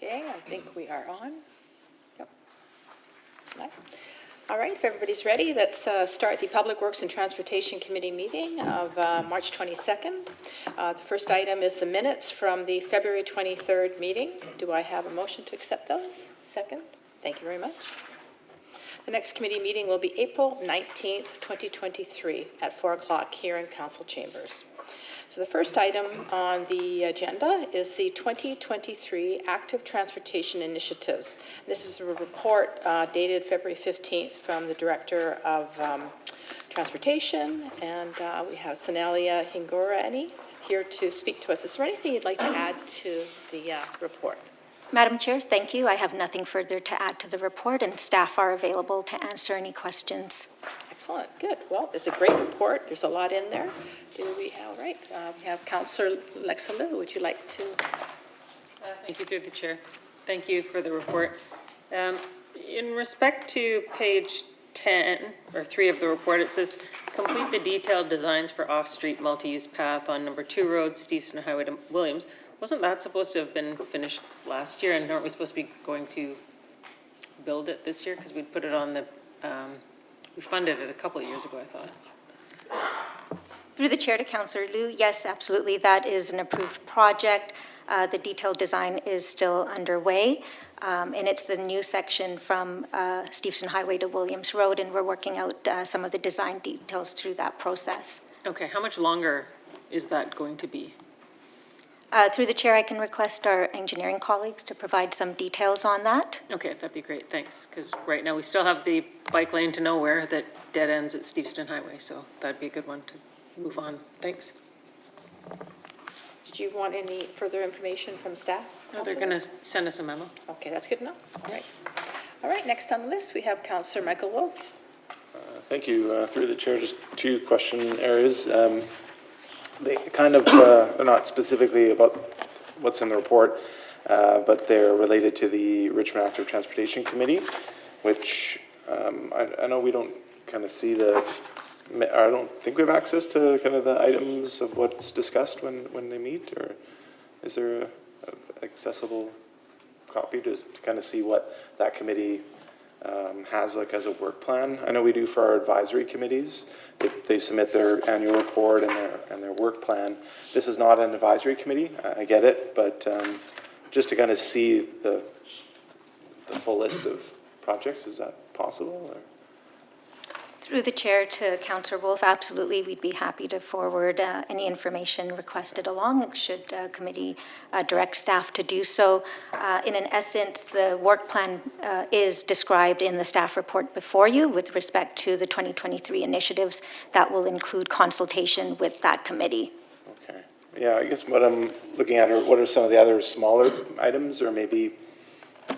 Okay, I think we are on. Yep. Right. All right, if everybody's ready, let's start the Public Works and Transportation Committee meeting of March 22nd. The first item is the minutes from the February 23rd meeting. Do I have a motion to accept those? Second. Thank you very much. The next committee meeting will be April 19th, 2023 at 4 o'clock here in Council Chambers. So the first item on the agenda is the 2023 Active Transportation Initiatives. This is a report dated February 15th from the Director of Transportation, and we have Sonalia Hingorani here to speak to us. Is there anything you'd like to add to the report? Madam Chair, thank you. I have nothing further to add to the report, and staff are available to answer any questions. Excellent, good. Well, it's a great report. There's a lot in there. All right, we have Councillor Lexalou. Would you like to? Thank you, through the chair. Thank you for the report. In respect to page 10, or 3 of the report, it says, complete the detailed designs for off-street multi-use path on number 2 road, Steveston Highway to Williams. Wasn't that supposed to have been finished last year, and aren't we supposed to be going to build it this year? Because we put it on the, we funded it a couple of years ago, I thought. Through the chair to Councillor Liu, yes, absolutely. That is an approved project. The detailed design is still underway, and it's the new section from Steveston Highway to Williams Road, and we're working out some of the design details through that process. Okay, how much longer is that going to be? Through the chair, I can request our engineering colleagues to provide some details on that. Okay, that'd be great, thanks. Because right now we still have the bike lane to nowhere that dead ends at Steveston Highway, so that'd be a good one to move on. Thanks. Did you want any further information from staff? No, they're going to send us a memo. Okay, that's good enough. All right. All right, next on the list, we have Councillor Michael Wolf. Thank you. Through the chair, just 2 question areas. They kind of are not specifically about what's in the report, but they're related to the Richmond Active Transportation Committee, which I know we don't kind of see I don't think we have access to kind of the items of what's discussed when they meet, or is there an accessible copy to kind of see what that committee has like as a work plan? I know we do for our advisory committees. They submit their annual report and their work plan. This is not an advisory committee, I get it, but just to kind of see the full list of projects, is that possible? Or? Through the chair to Councillor Wolf, absolutely, we'd be happy to forward any information requested along, should committee direct staff to do so. In an essence, the work plan is described in the staff report before you with respect to the 2023 initiatives that will include consultation with that committee. Okay. Yeah, I guess what I'm looking at are what are some of the other smaller items, or maybe,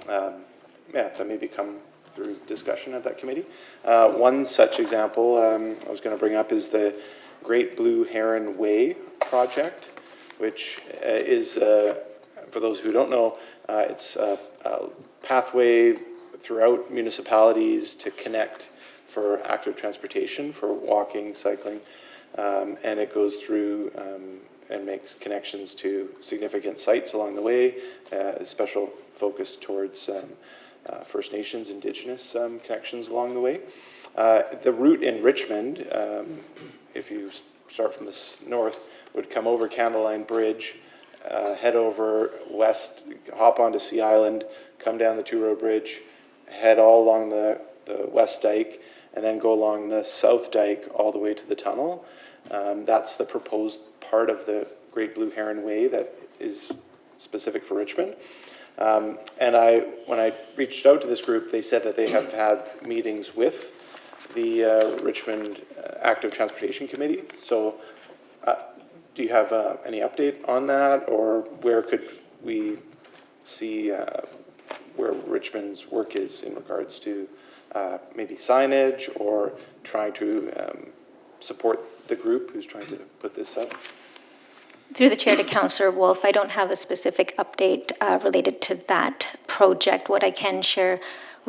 that maybe come through discussion at that committee. One such example I was going to bring up is the Great Blue Heron Way project, which is, for those who don't know, it's a pathway throughout municipalities to connect for active transportation, for walking, cycling, and it goes through and makes connections to significant sites along the way, a special focus towards First Nations, Indigenous connections along the way. The route in Richmond, if you start from the north, would come over Candleline Bridge, head over west, hop onto Sea Island, come down the 2 road bridge, head all along the west dike, and then go along the south dike all the way to the tunnel. That's the proposed part of the Great Blue Heron Way that is specific for Richmond. And when I reached out to this group, they said that they have had meetings with the Richmond Active Transportation Committee. So do you have any update on that, or where could we see where Richmond's work is in regards to maybe signage or trying to support the group who's trying to put this up? Through the chair to Councillor Wolf, I don't have a specific update related to that project. What I can share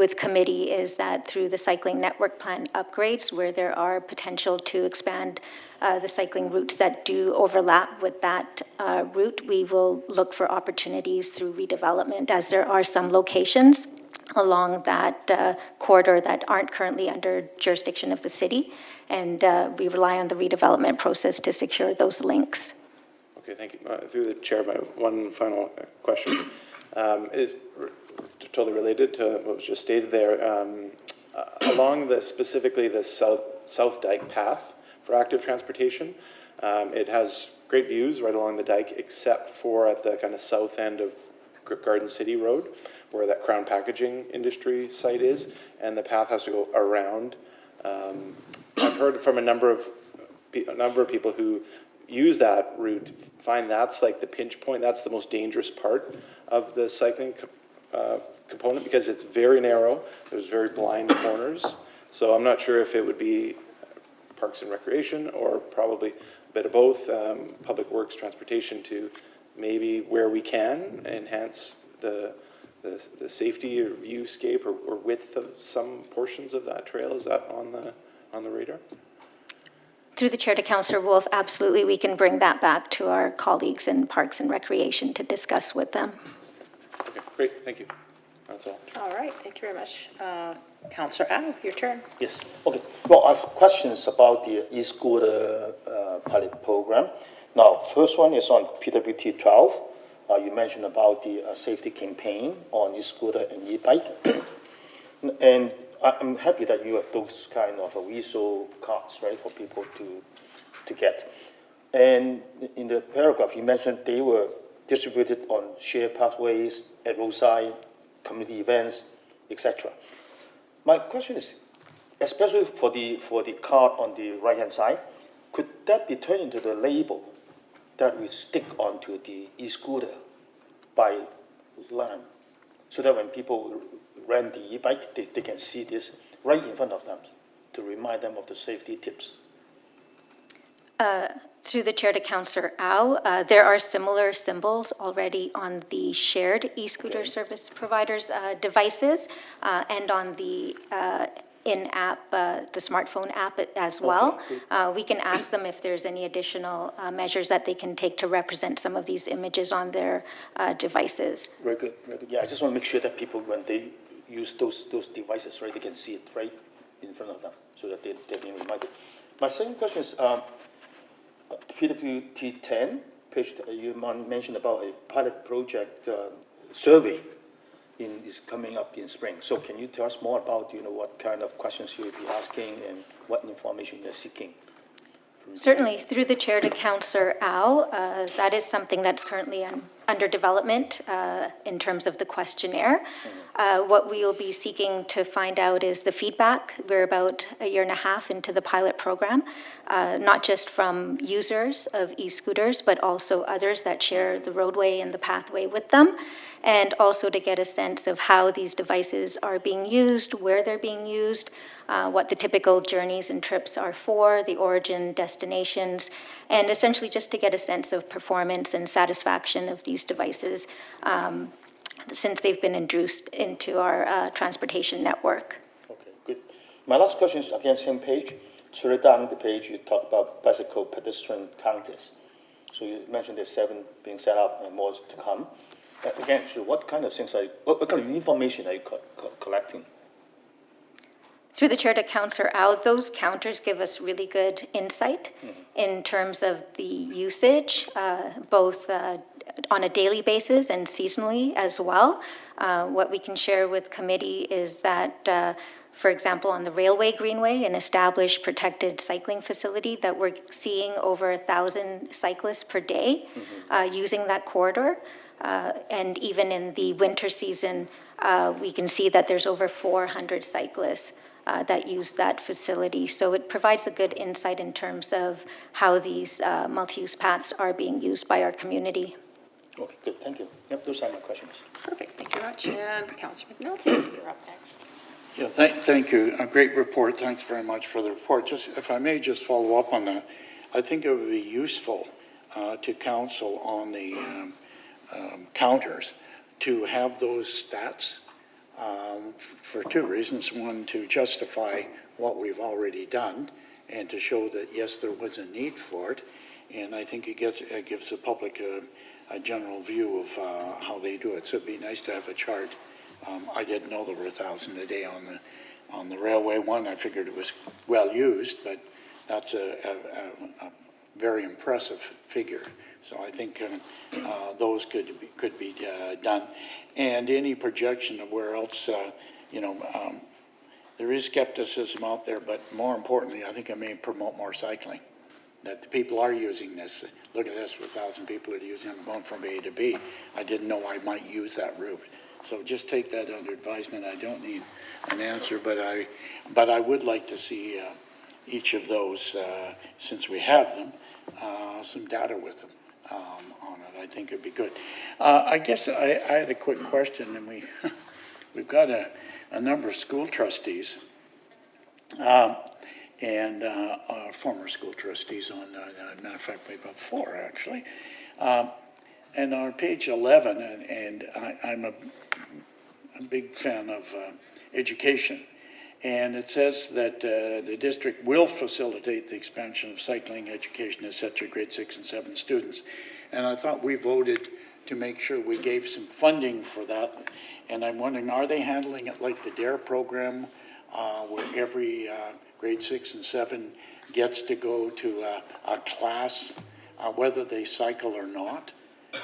with committee is that through the cycling network plan upgrades, where there are potential to expand the cycling routes that do overlap with that route, we will look for opportunities through redevelopment, as there are some locations along that corridor that aren't currently under jurisdiction of the city, and we rely on the redevelopment process to secure those links. Okay, thank you. Through the chair, my one final question is totally related to what was just stated there. Along specifically the South Dike path for active transportation, it has great views right along the dike, except for at the kind of south end of Garden City Road, where that Crown Packaging Industry site is, and the path has to go around. I've heard from a number of people who use that route, find that's like the pinch point, that's the most dangerous part of the cycling component, because it's very narrow, there's very blind corners. So I'm not sure if it would be Parks and Recreation, or probably a bit of both, Public Works, Transportation, to maybe where we can enhance the safety or viewscape or width of some portions of that trail. Is that on the radar? Through the chair to Councillor Wolf, absolutely, we can bring that back to our colleagues in Parks and Recreation to discuss with them. Okay, great, thank you. That's all. All right, thank you very much. Councillor Au, your turn. Yes, okay. Well, I have questions about the e-scooter pilot program. Now, first one is on PWT 12. You mentioned about the safety campaign on e-scooter and e-bike. And I'm happy that you have those kind of visual cards, right, for people to get. And in the paragraph, you mentioned they were distributed on shared pathways, at roadside, community events, etc. My question is, especially for the card on the right-hand side, could that be turned into the label that we stick onto the e-scooter by line, so that when people rent the e-bike, they can see this right in front of them to remind them of the safety tips? Through the chair to Councillor Au, there are similar symbols already on the shared e-scooter service providers' devices and on the in-app, the smartphone app as well. Okay, We can ask them if there's any additional measures that they can take to represent some of these images on their devices. Very good, very good. Yeah, I just want to make sure that people, when they use those devices, right, they can see it right in front of them, so that they're being reminded. My second question is, PWT 10, page, you mentioned about a pilot project survey is coming up in spring. So can you tell us more about, what kind of questions you'll be asking and what information you're seeking? Certainly, through the chair to Councillor Au, that is something that's currently under development in terms of the questionnaire. What we'll be seeking to find out is the feedback. We're about a year and a half into the pilot program, not just from users of e-scooters, but also others that share the roadway and the pathway with them, and also to get a sense of how these devices are being used, where they're being used, what the typical journeys and trips are for, the origin destinations, and essentially just to get a sense of performance and satisfaction of these devices since they've been introduced into our transportation network. Okay, good. My last question is, again, same page. So down the page, you talk about bicycle pedestrian counters. So you mentioned there's 7 being set up and more to come. Again, so what kind of things what kind of information are you collecting? Through the chair to Councillor Au, those counters give us really good insight in terms of the usage, both on a daily basis and seasonally as well. What we can share with committee is that, for example, on the Railway Greenway, an established protected cycling facility, that we're seeing over 1,000 cyclists per day using that corridor. And even in the winter season, we can see that there's over 400 cyclists that use that facility. So it provides a good insight in terms of how these multi-use paths are being used by our community. Okay, good, thank you. Yep, those are my questions. Perfect, thank you very much. And Councillor McNulty, you're up next. Yeah, thank you. A great report. Thanks very much for the report. Just, if I may just follow up on that, I think it would be useful to council on the counters to have those stats for two reasons. One, to justify what we've already done and to show that, yes, there was a need for it. And I think it gives the public a general view of how they do it. So it'd be nice to have a chart. I didn't know there were 1,000 a day on the railway one. I figured it was well used, but that's a very impressive figure. So I think those could be done. And any projection of where else, there is skepticism out there, but more importantly, I think it may promote more cycling. That the people are using this. Look at this, 1,000 people are using it, going from A to B. I didn't know I might use that route. So just take that under advisement. I don't need an answer, but I would like to see each of those, since we have them, some data with them on it. I think it'd be good. I guess I had a quick question, and we've got a number of school trustees and former school trustees on, matter of fact, maybe about 4 actually. And on page 11, and I'm a big fan of education. And it says that the district will facilitate the expansion of cycling education, et cetera, grade 6 and 7 students. And I thought we voted to make sure we gave some funding for that. And I'm wondering, are they handling it like the DARE program, where every grade 6 and 7 gets to go to a class, whether they cycle or not?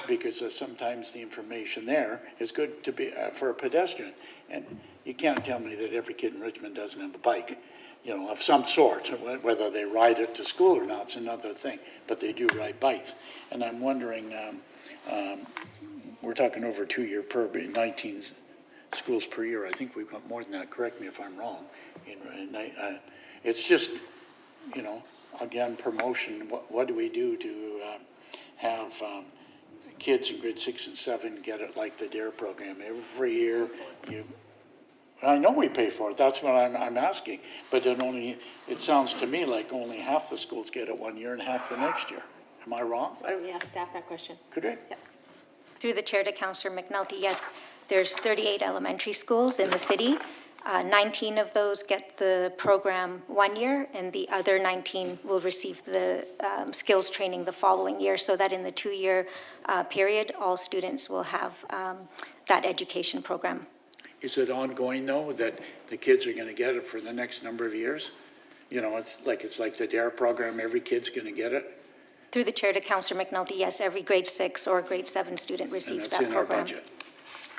Because sometimes the information there is good to be for a pedestrian. And you can't tell me that every kid in Richmond doesn't have a bike, of some sort. Whether they ride it to school or not, it's another thing. But they do ride bikes. And I'm wondering, we're talking over a 2-year program, 19 schools per year. I think we've got more than that. Correct me if I'm wrong. It's just, again, promotion. What do we do to have kids in grade 6 and 7 get it like the DARE program? Every year, I know we pay for it. That's what I'm asking. But it sounds to me like only half the schools get it 1 year and half the next year. Am I wrong? Why don't we ask staff that question? Could we? Yep. Through the chair to Councillor McNulty, yes, there's 38 elementary schools in the city. 19 of those get the program 1 year, and the other 19 will receive the skills training the following year, so that in the 2-year period, all students will have that education program. Is it ongoing, though, that the kids are going to get it for the next number of years? It's like the DARE program, every kid's going to get it? Through the chair to Councillor McNulty, yes, every grade 6 or grade 7 student receives that And that's in program. our budget?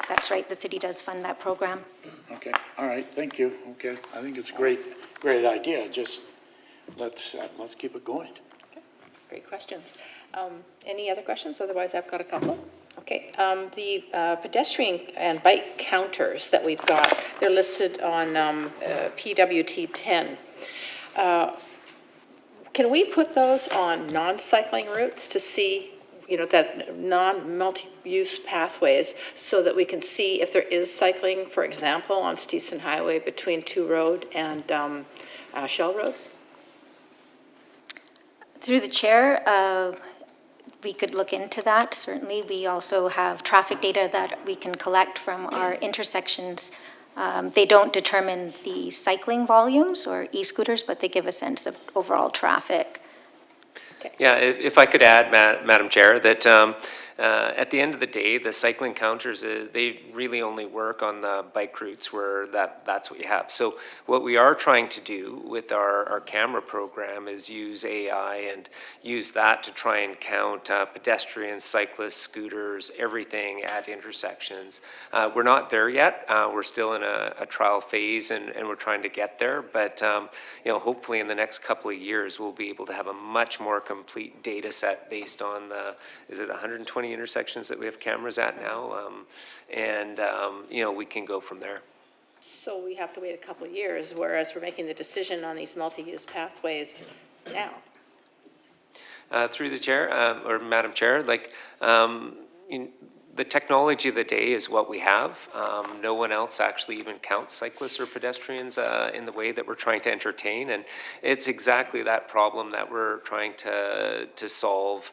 That's right, the city does fund that program. Okay, all right, thank you. Okay, I think it's a great idea. Just let's keep it going. Great questions. Any other questions? Otherwise, I've got a couple. Okay, the pedestrian and bike counters that we've got, they're listed on PWT 10. Can we put those on non-cycling routes to see, that non-multi-use pathways, so that we can see if there is cycling, for example, on Steeson Highway between 2 Road and Shell Road? Through the chair, we could look into that, certainly. We also have traffic data that we can collect from our intersections. They don't determine the cycling volumes or e-scooters, but they give a sense of overall traffic. Yeah, if I could add, Madam Chair, that at the end of the day, the cycling counters, they really only work on the bike routes where that's what you have. So what we are trying to do with our camera program is use AI and use that to try and count pedestrians, cyclists, scooters, everything at intersections. We're not there yet. We're still in a trial phase and we're trying to get there. But, hopefully in the next couple of years, we'll be able to have a much more complete data set based on is it 120 intersections that we have cameras at now? We can go from there. So we have to wait a couple of years, whereas we're making the decision on these multi-use pathways now. Through the chair, or Madam Chair, the technology of the day is what we have. No one else actually even counts cyclists or pedestrians in the way that we're trying to entertain. And it's exactly that problem that we're trying to solve,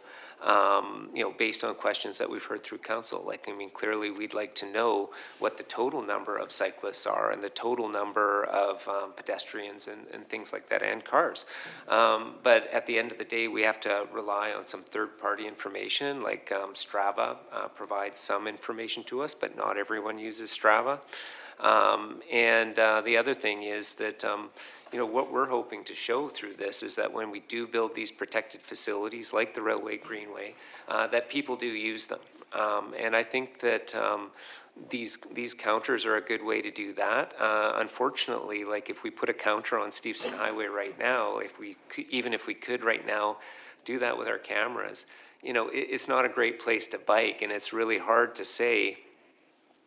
based on questions that we've heard through council. Like, I mean, clearly we'd like to know what the total number of cyclists are and the total number of pedestrians and things like that, and cars. But at the end of the day, we have to rely on some third-party information, like Strava provides some information to us, but not everyone uses Strava. And the other thing is that, what we're hoping to show through this is that when we do build these protected facilities like the Railway Greenway, that people do use them. And I think that these counters are a good way to do that. Unfortunately, like if we put a counter on Steveston Highway right now, even if we could right now do that with our cameras, it's not a great place to bike, and it's really hard to say,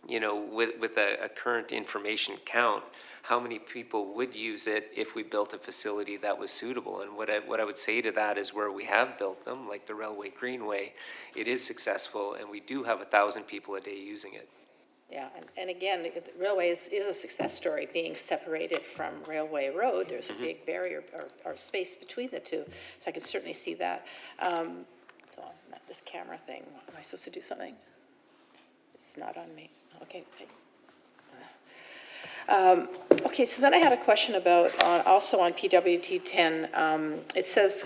with a current information count, how many people would use it if we built a facility that was suitable. And what I would say to that is where we have built them, like the Railway Greenway, it is successful, and we do have 1,000 people a day using it. Yeah, and again, the railway is a success story, being separated from Railway Road. There's a big barrier or space between the two, so I can certainly see that. So this camera thing, am I supposed to do something? It's not on me. Okay. Okay, so then I had a question about, also on PWT 10, it says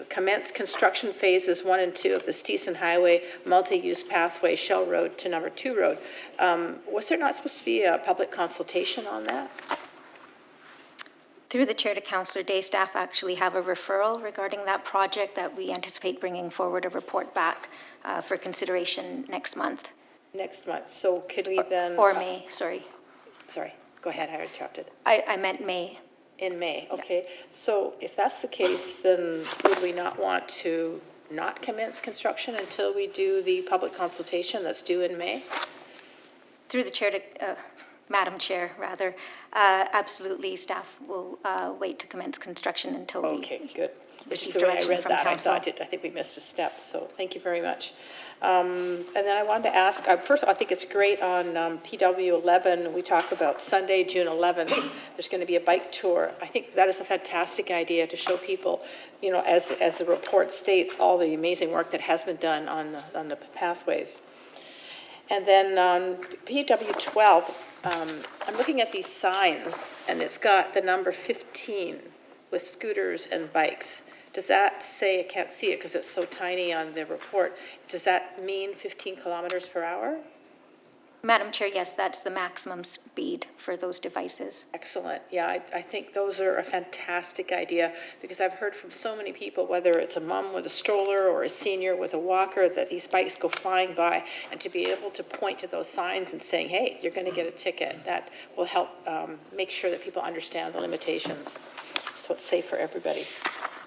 commence construction phases 1 and 2 of the Steveston Highway multi-use pathway Shell Road to number 2 Road. Was there not supposed to be a public consultation on that? Through the chair to Councillor Day, staff actually have a referral regarding that project that we anticipate bringing forward a report back for consideration next month. Next month, so could we then? Or May, sorry. Sorry, go ahead, I interrupted. I meant May. In May, okay. So if that's the case, then would we not want to not commence construction until we do the public consultation that's due in May? Through the chair to, Madam Chair, rather, absolutely, staff will wait to commence construction until we Okay, good. Which is receive the way I direction read from that. council. I think we missed a step, so thank you very much. And then I wanted to ask, first of all, I think it's great on PW 11, we talk about Sunday, June 11th, there's going to be a bike tour. I think that is a fantastic idea to show people, as the report states, all the amazing work that has been done on the pathways. And then on PW 12, I'm looking at these signs, and it's got the number 15 with scooters and bikes. Does that say, I can't see it because it's so tiny on the report, does that mean 15 kilometers per hour? Madam Chair, yes, that's the maximum speed for those devices. Excellent. Yeah, I think those are a fantastic idea, because I've heard from so many people, whether it's a mom with a stroller or a senior with a walker, that these bikes go flying by, and to be able to point to those signs and saying, hey, you're going to get a ticket, that will help make sure that people understand the limitations, so it's safe for everybody.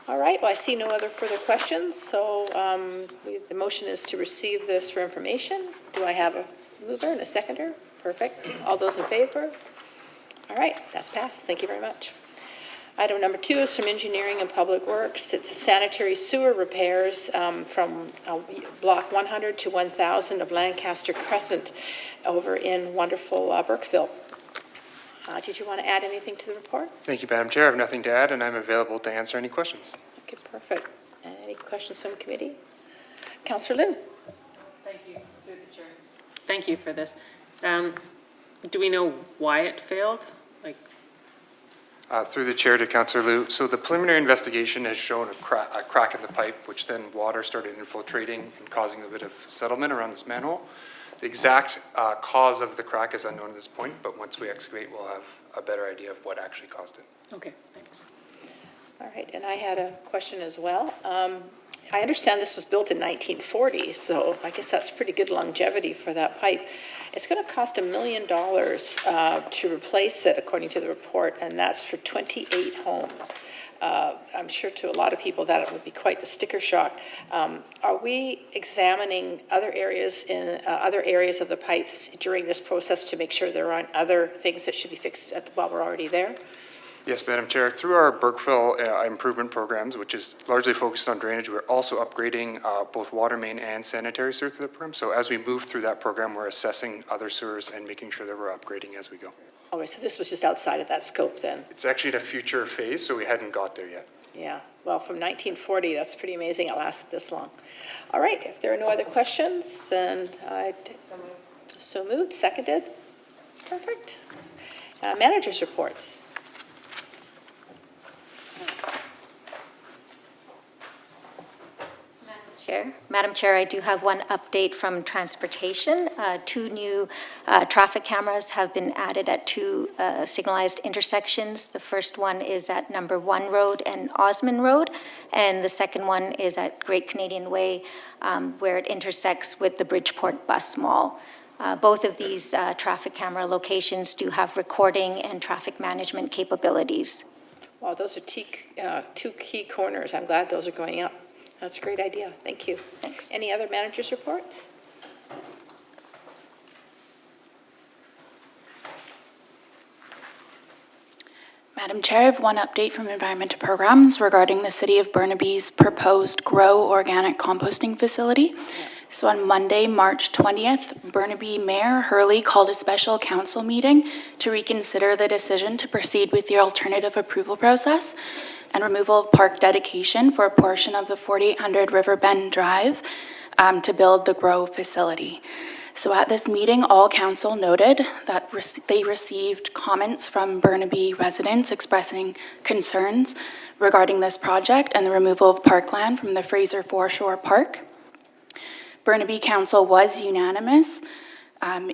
All right, well, I see no other further questions, so the motion is to receive this for information. Do I have a mover and a seconder? Perfect. All those in favor? All right, that's passed. Thank you very much. Item number 2 is from Engineering and Public Works. It's sanitary sewer repairs from block 100 to 1000 of Lancaster Crescent over in wonderful Burkeville. Did you want to add anything to the report? Thank you, Madam Chair. I have nothing to add, and I'm available to answer any questions. Okay, perfect. Any questions from the committee? Councillor Liu? Thank you, through the chair. Thank you for this. Do we know why it failed? Through the chair to Councillor Liu. So the preliminary investigation has shown a crack in the pipe, which then water started infiltrating and causing a bit of settlement around this manhole. The exact cause of the crack is unknown at this point, but once we excavate, we'll have a better idea of what actually caused it. Okay, thanks. All right, and I had a question as well. I understand this was built in 1940, so I guess that's pretty good longevity for that pipe. It's going to cost $1 million to replace it, according to the report, and that's for 28 homes. I'm sure to a lot of people that it would be quite the sticker shock. Are we examining other areas of the pipes during this process to make sure there aren't other things that should be fixed while we're already there? Yes, Madam Chair. Through our Burkeville improvement programs, which is largely focused on drainage, we're also upgrading both water main and sanitary sewer through the program. So as we move through that program, we're assessing other sewers and making sure that we're upgrading as we go. Okay, so this was just outside of that scope then? It's actually in a future phase, so we hadn't got there yet. Yeah, well, from 1940, that's pretty amazing it lasted this long. All right, if there are no other questions, then so moved, seconded. Perfect. Managers' reports. Madam Chair, I do have one update from transportation. 2 new traffic cameras have been added at 2 signalized intersections. The first one is at Number 1 Road and Osmond Road, and the second one is at Great Canadian Way, where it intersects with the Bridgeport Bus Mall. Both of these traffic camera locations do have recording and traffic management capabilities. Wow, those are 2 key corners. I'm glad those are going up. That's a great idea. Thank you. Thanks. Any other managers' reports? Madam Chair, I have one update from Environmental Programs regarding the City of Burnaby's proposed Grow organic composting facility. So on Monday, March 20th, Burnaby Mayor Hurley called a special council meeting to reconsider the decision to proceed with the alternative approval process and removal of park dedication for a portion of the 4800 Riverbend Drive to build the Grow facility. So at this meeting, all council noted that they received comments from Burnaby residents expressing concerns regarding this project and the removal of parkland from the Fraser Foreshore Park. Burnaby Council was unanimous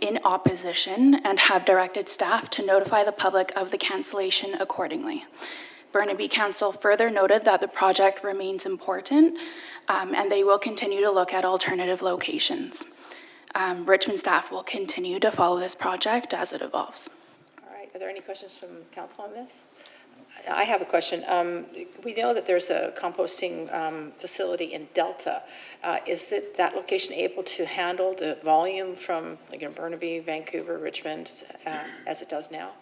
in opposition and have directed staff to notify the public of the cancellation accordingly. Burnaby Council further noted that the project remains important and they will continue to look at alternative locations. Richmond staff will continue to follow this project as it evolves. All right, are there any questions from council on this? I have a question. We know that there's a composting facility in Delta. Is that location able to handle the volume from Burnaby, Vancouver, Richmond, as it does now?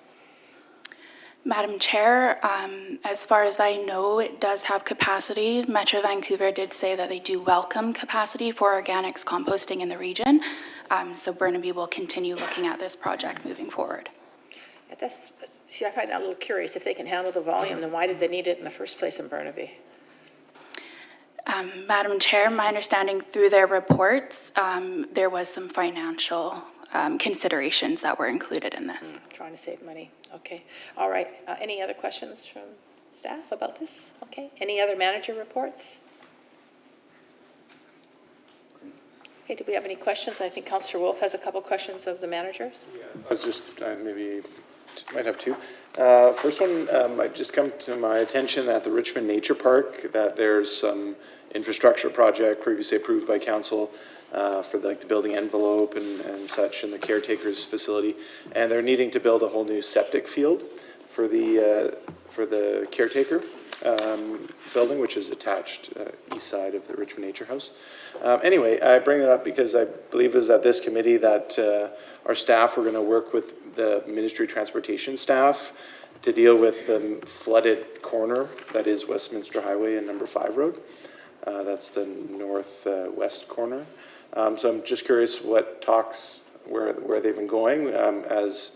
Madam Chair, as far as I know, it does have capacity. Metro Vancouver did say that they do welcome capacity for organics composting in the region. So Burnaby will continue looking at this project moving forward. See, I find that a little curious. If they can handle the volume, then why did they need it in the first place in Burnaby? Madam Chair, my understanding through their reports, there was some financial considerations that were included in this. Trying to save money. Okay. All right. Any other questions from staff about this? Okay. Any other manager reports? Okay. Do we have any questions? I think Councillor Wolf has a couple questions of the managers. I was just, maybe, might have 2. First one, might just come to my attention at the Richmond Nature Park that there's some infrastructure project previously approved by council for the building envelope and such in the caretaker's facility. And they're needing to build a whole new septic field for the caretaker building, which is attached east side of the Richmond Nature House. Anyway, I bring that up because I believe it was at this committee that our staff were going to work with the Ministry of Transportation staff to deal with the flooded corner that is Westminster Highway and Number 5 Road. That's the northwest corner. So I'm just curious what talks, where they've been going. As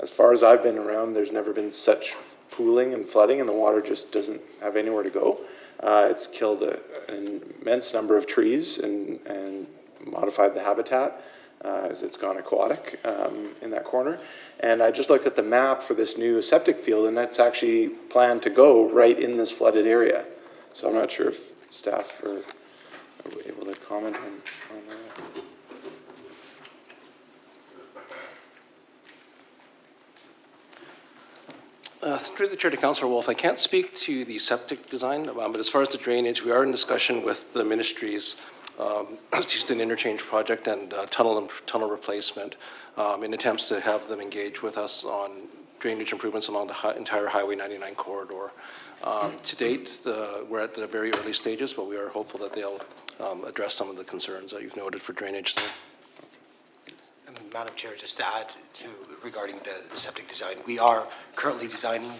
far as I've been around, there's never been such pooling and flooding, and the water just doesn't have anywhere to go. It's killed an immense number of trees and modified the habitat as it's gone aquatic in that corner. And I just looked at the map for this new septic field, and that's actually planned to go right in this flooded area. So I'm not sure if staff are able to comment on that. Through the chair to Councillor Wolf, I can't speak to the septic design, but as far as the drainage, we are in discussion with the ministry's Houston Interchange project and tunnel replacement in attempts to have them engage with us on drainage improvements along the entire Highway 99 corridor. To date, we're at the very early stages, but we are hopeful that they'll address some of the concerns that you've noted for drainage there. Madam Chair, just to add to regarding the septic design, we are currently designing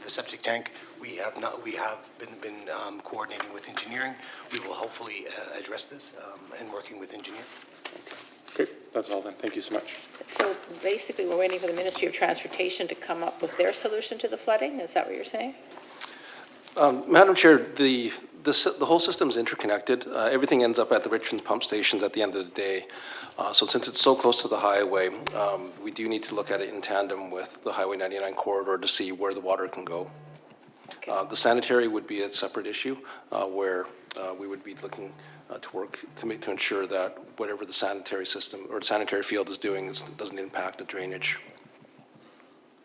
the septic tank. We have been coordinating with engineering. We will hopefully address this and working with engineering. Great, that's all then. Thank you so much. So basically, we're waiting for the Ministry of Transportation to come up with their solution to the flooding? Is that what you're saying? Madam Chair, the whole system is interconnected. Everything ends up at the Richmond pump stations at the end of the day. So since it's so close to the highway, we do need to look at it in tandem with the Highway 99 corridor to see where the water can go. The sanitary would be a separate issue where we would be looking to work to ensure that whatever the sanitary system or sanitary field is doing doesn't impact the drainage.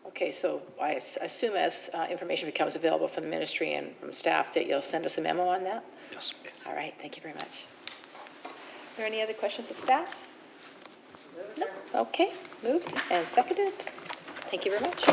Okay, so I assume as information becomes available from the ministry and from staff that you'll send us a memo on that? Yes. All right, thank you very much. Are there any other questions of staff? No? Okay, moved and seconded. Thank you very much.